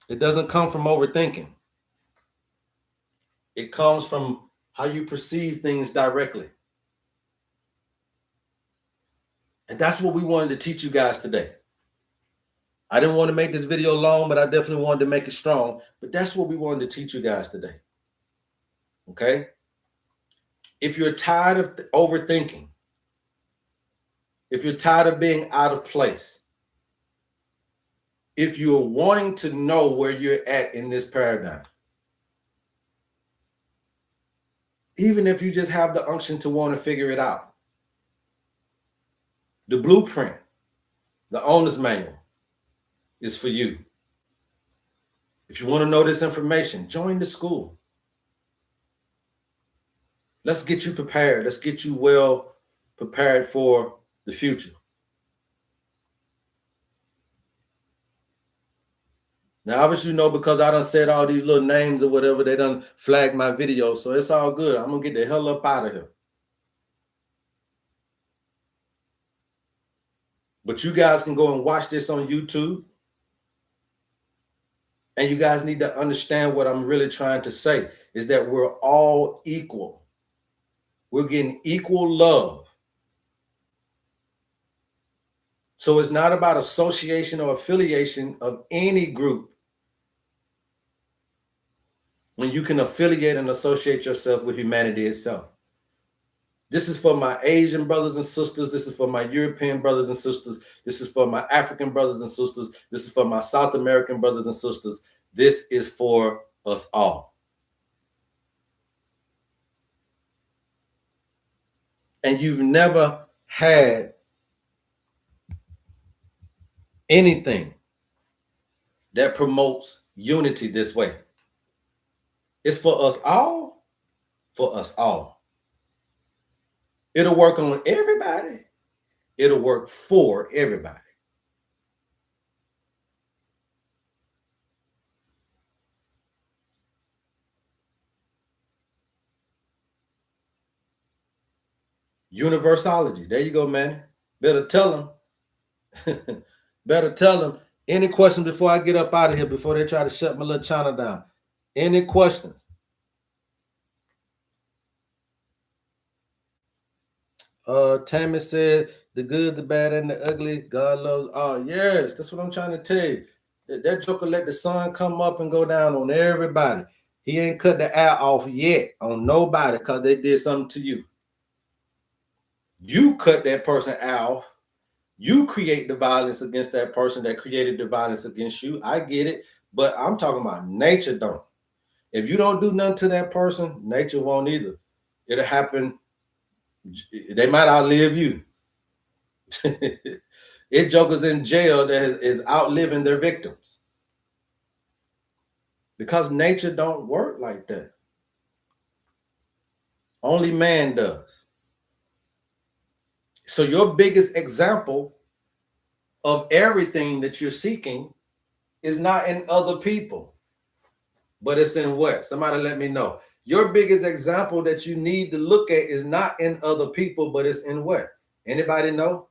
it doesn't come from overthinking. It comes from how you perceive things directly. And that's what we wanted to teach you guys today. I didn't want to make this video long, but I definitely wanted to make it strong. But that's what we wanted to teach you guys today. Okay? If you're tired of overthinking, if you're tired of being out of place, if you're wanting to know where you're at in this paradigm, even if you just have the unction to want to figure it out. The blueprint, the owner's manual is for you. If you want to know this information, join the school. Let's get you prepared. Let's get you well prepared for the future. Now, obviously, because I done said all these little names or whatever, they done flagged my video, so it's all good. I'm going to get the hell up out of here. But you guys can go and watch this on YouTube. And you guys need to understand what I'm really trying to say is that we're all equal. We're getting equal love. So it's not about association or affiliation of any group when you can affiliate and associate yourself with humanity itself. This is for my Asian brothers and sisters. This is for my European brothers and sisters. This is for my African brothers and sisters. This is for my South American brothers and sisters. This is for us all. And you've never had anything that promotes unity this way. It's for us all, for us all. It'll work on everybody. It'll work for everybody. Universology. There you go, man. Better tell them. Better tell them. Any questions before I get up out of here, before they try to shut my little channel down? Any questions? Tammy said, the good, the bad, and the ugly, God loves all. Yes, that's what I'm trying to tell you. That joker let the sun come up and go down on everybody. He ain't cut the air off yet on nobody because they did something to you. You cut that person off. You create the violence against that person that created the violence against you. I get it, but I'm talking about nature don't. If you don't do nothing to that person, nature won't either. It'll happen. They might outlive you. It jokers in jail that is outliving their victims. Because nature don't work like that. Only man does. So your biggest example of everything that you're seeking is not in other people, but it's in what? Somebody let me know. Your biggest example that you need to look at is not in other people, but it's in what? Anybody know?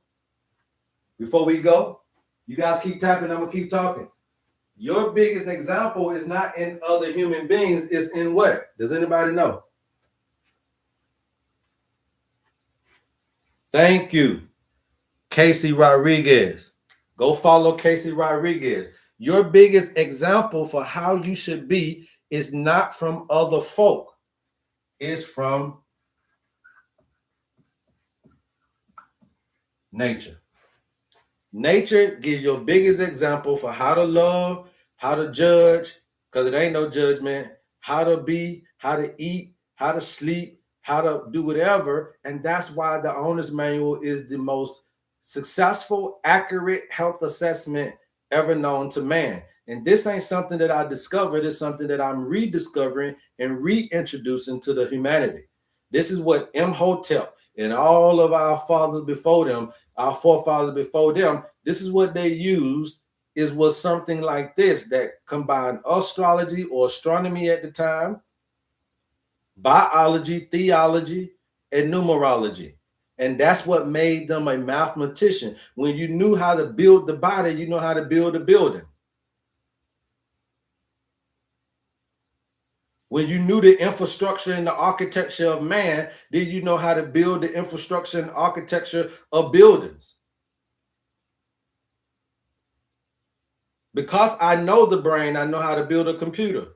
Before we go, you guys keep tapping, I'm gonna keep talking. Your biggest example is not in other human beings, it's in what? Does anybody know? Thank you, Casey Rodriguez. Go follow Casey Rodriguez. Your biggest example for how you should be is not from other folk. It's from nature. Nature gives your biggest example for how to love, how to judge, because it ain't no judgment, how to be, how to eat, how to sleep, how to do whatever. And that's why the owner's manual is the most successful, accurate health assessment ever known to man. And this ain't something that I discovered. It's something that I'm rediscovering and reintroducing to the humanity. This is what Imhotep and all of our fathers before them, our forefathers before them, this is what they used, was something like this that combined astrology or astronomy at the time, biology, theology, and numerology. And that's what made them a mathematician. When you knew how to build the body, you know how to build a building. When you knew the infrastructure and the architecture of man, then you know how to build the infrastructure and architecture of buildings. Because I know the brain, I know how to build a computer.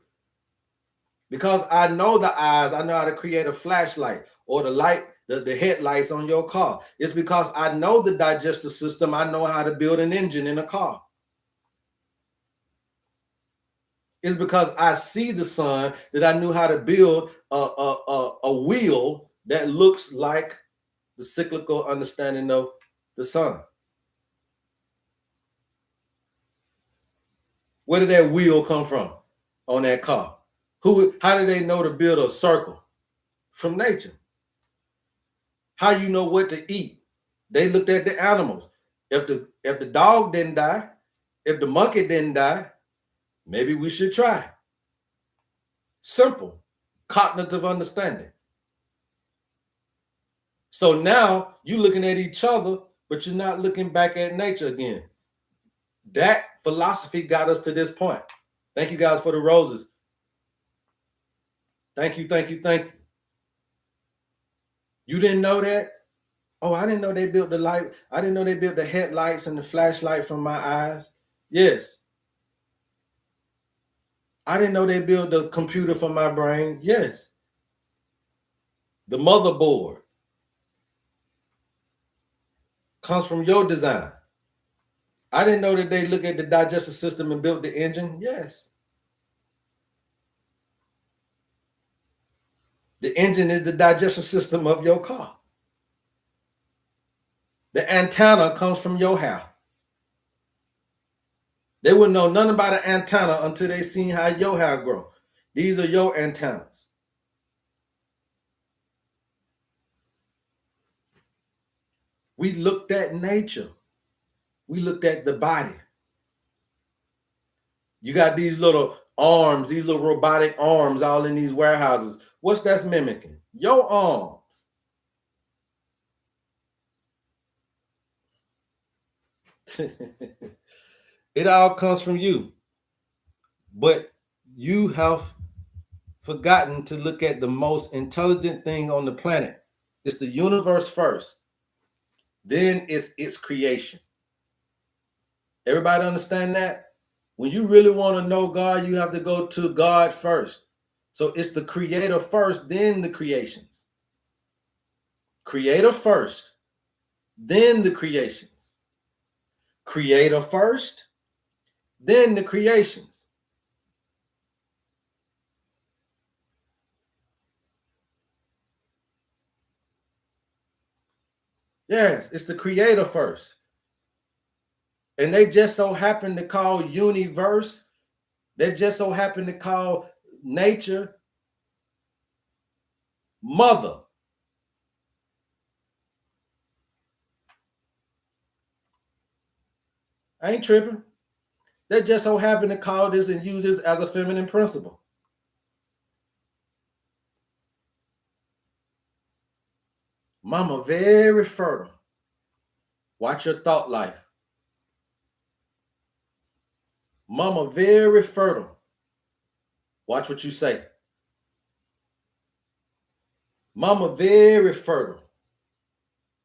Because I know the eyes, I know how to create a flashlight or the light, the headlights on your car. It's because I know the digestive system, I know how to build an engine in a car. It's because I see the sun that I knew how to build a wheel that looks like the cyclical understanding of the sun. Where did that wheel come from on that car? How did they know to build a circle? From nature. How you know what to eat? They looked at the animals. If the dog didn't die, if the monkey didn't die, maybe we should try. Simple, cognitive understanding. So now you're looking at each other, but you're not looking back at nature again. That philosophy got us to this point. Thank you guys for the roses. Thank you, thank you, thank you. You didn't know that? Oh, I didn't know they built the light. I didn't know they built the headlights and the flashlight from my eyes. Yes. I didn't know they built the computer for my brain. Yes. The motherboard comes from your design. I didn't know that they look at the digestive system and built the engine. Yes. The engine is the digestive system of your car. The antenna comes from your hair. They wouldn't know nothing about an antenna until they seen how your hair grow. These are your antennas. We looked at nature. We looked at the body. You got these little arms, these little robotic arms all in these warehouses. What's that's mimicking? Your arms. It all comes from you. But you have forgotten to look at the most intelligent thing on the planet. It's the universe first. Then it's its creation. Everybody understand that? When you really want to know God, you have to go to God first. So it's the creator first, then the creations. Creator first, then the creations. Creator first, then the creations. Yes, it's the creator first. And they just so happen to call universe, they just so happen to call nature mother. I ain't tripping. They just so happen to call this and use this as a feminine principle. Mama very fertile. Watch your thought life. Mama very fertile. Watch what you say. Mama very fertile.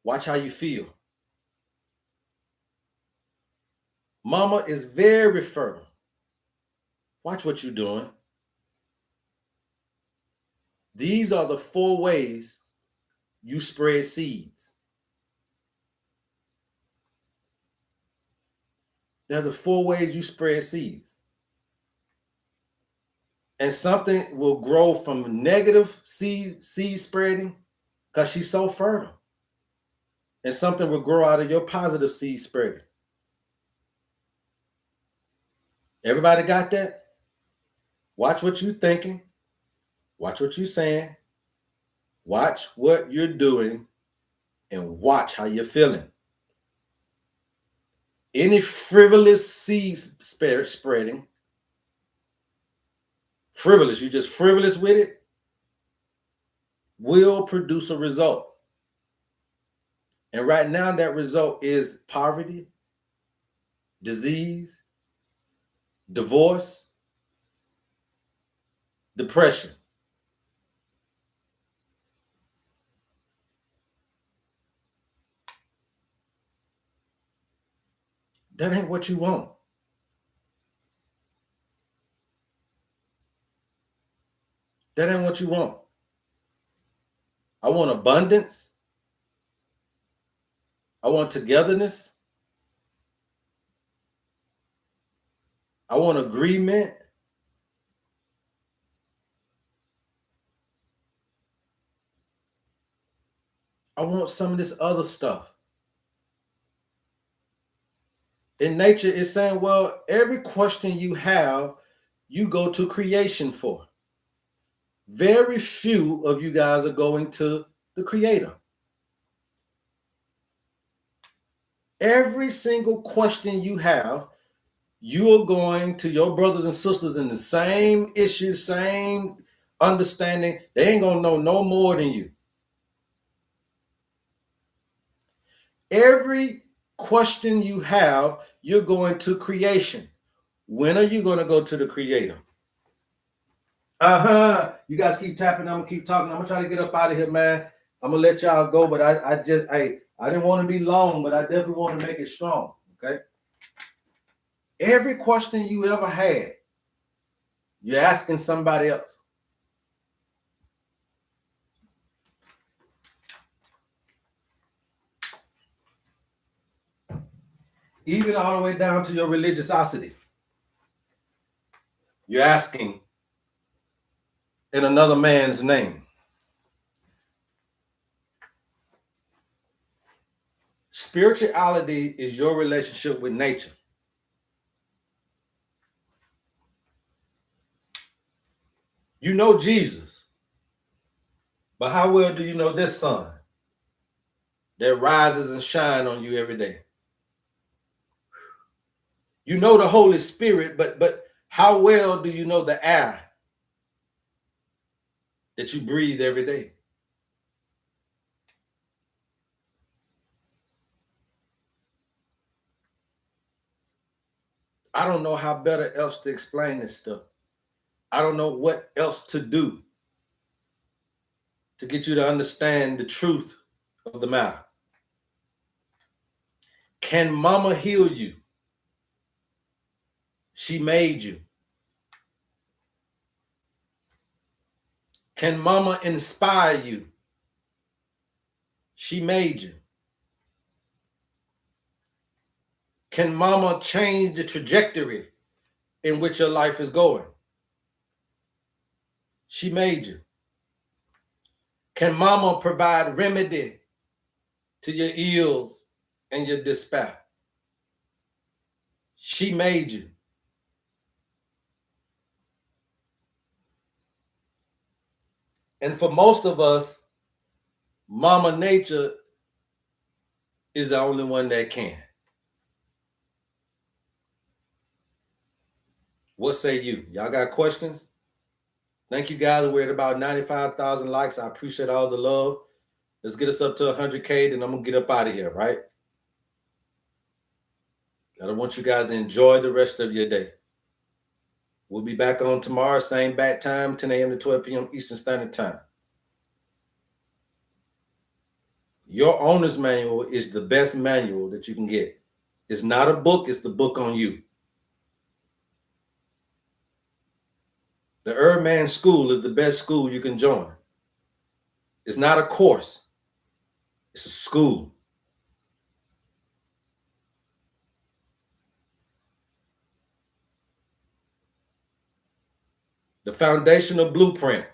Watch how you feel. Mama is very fertile. Watch what you're doing. These are the 4 ways you spread seeds. They're the 4 ways you spread seeds. And something will grow from negative seed spreading because she's so fertile. And something will grow out of your positive seed spreading. Everybody got that? Watch what you're thinking. Watch what you're saying. Watch what you're doing. And watch how you're feeling. Any frivolous seed spreading, frivolous, you're just frivolous with it, will produce a result. And right now, that result is poverty, disease, divorce, depression. That ain't what you want. That ain't what you want. I want abundance. I want togetherness. I want agreement. I want some of this other stuff. In nature, it's saying, well, every question you have, you go to creation for. Very few of you guys are going to the creator. Every single question you have, you're going to your brothers and sisters in the same issues, same understanding. They ain't gonna know no more than you. Every question you have, you're going to creation. When are you going to go to the creator? You guys keep tapping. I'm gonna keep talking. I'm gonna try to get up out of here, man. I'm gonna let y'all go, but I didn't want to be long, but I definitely want to make it strong. Okay. Every question you ever had, you're asking somebody else. Even all the way down to your religiosity. You're asking in another man's name. Spirituality is your relationship with nature. You know Jesus, but how well do you know this sun that rises and shines on you every day? You know the Holy Spirit, but how well do you know the air that you breathe every day? I don't know how better else to explain this stuff. I don't know what else to do to get you to understand the truth of the matter. Can mama heal you? She made you. Can mama inspire you? She made you. Can mama change the trajectory in which your life is going? She made you. Can mama provide remedy to your ills and your despair? She made you. And for most of us, Mama Nature is the only one that can. What say you? Y'all got questions? Thank you guys. We're at about 95,000 likes. I appreciate all the love. Let's get us up to 100K, then I'm going to get up out of here, right? I don't want you guys to enjoy the rest of your day. We'll be back on tomorrow, same bat time, 10 a.m. to 12 p.m. Eastern Standard Time. Your owner's manual is the best manual that you can get. It's not a book, it's the book on you. The HerbMan School is the best school you can join. It's not a course, it's a school. The foundational blueprint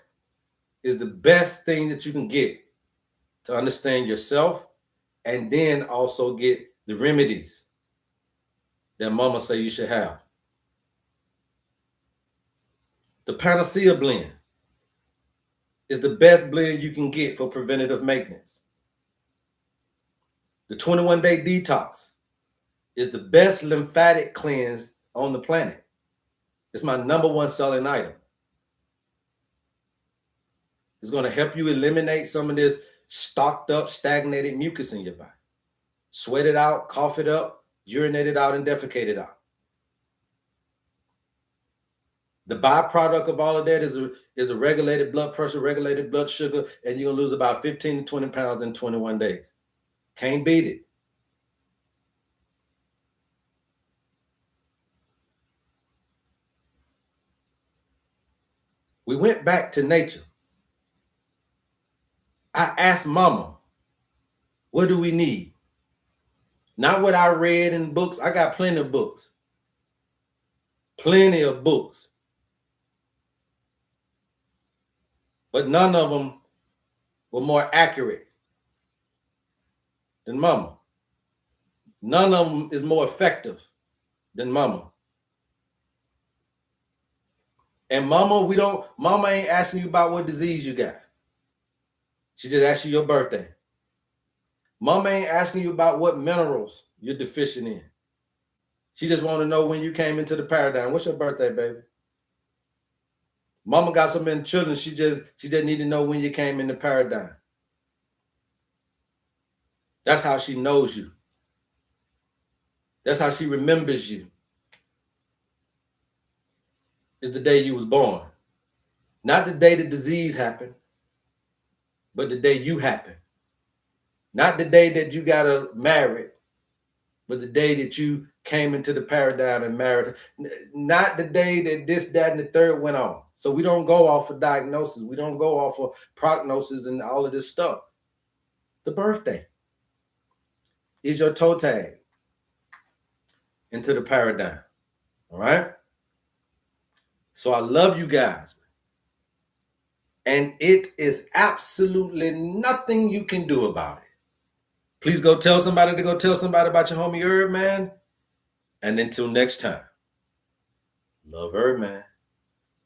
is the best thing that you can get to understand yourself and then also get the remedies that mama say you should have. The Panacea blend is the best blend you can get for preventative maintenance. The 21-day detox is the best lymphatic cleanse on the planet. It's my number one selling item. It's going to help you eliminate some of this stocked up, stagnated mucus in your body. Sweat it out, cough it up, urinate it out, and defecate it out. The byproduct of all of that is a regulated blood pressure, regulated blood sugar, and you're going to lose about 15 to 20 pounds in 21 days. Can't beat it. We went back to nature. I asked mama, what do we need? Not what I read in books. I got plenty of books. Plenty of books. But none of them were more accurate than mama. None of them is more effective than mama. And mama ain't asking you about what disease you got. She just asked you your birthday. Mama ain't asking you about what minerals you're deficient in. She just want to know when you came into the paradigm. What's your birthday, baby? Mama got so many children, she just need to know when you came in the paradigm. That's how she knows you. That's how she remembers you. Is the day you was born. Not the day the disease happened, but the day you happened. Not the day that you got married, but the day that you came into the paradigm and married. Not the day that this, that, and the third went on. So we don't go off of diagnosis. We don't go off of prognosis and all of this stuff. The birthday is your toe tag into the paradigm. All right? So I love you guys. And it is absolutely nothing you can do about it. Please go tell somebody about your homie HerbMan. And until next time, love HerbMan.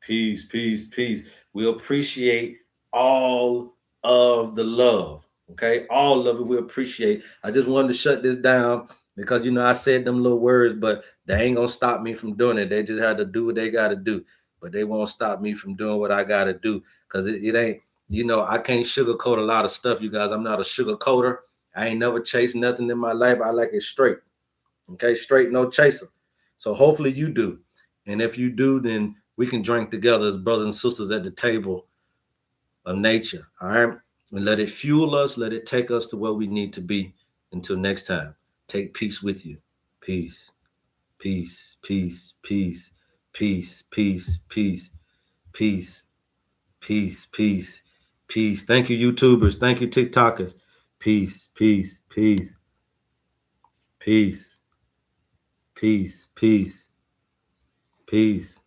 Peace, peace, peace. We appreciate all of the love. Okay, all of it we appreciate. I just wanted to shut this down because I said them little words, but they ain't gonna stop me from doing it. They just had to do what they gotta do, but they won't stop me from doing what I gotta do because it ain't. I can't sugarcoat a lot of stuff, you guys. I'm not a sugarcoater. I ain't never chased nothing in my life. I like it straight. Okay, straight, no chaser. So hopefully you do, and if you do, then we can drink together as brothers and sisters at the table of nature. All right. And let it fuel us. Let it take us to where we need to be. Until next time, take peace with you. Peace, peace, peace, peace, peace, peace, peace, peace, peace, peace, peace. Thank you, YouTubers. Thank you, TikTokers. Peace, peace, peace, peace, peace, peace, peace.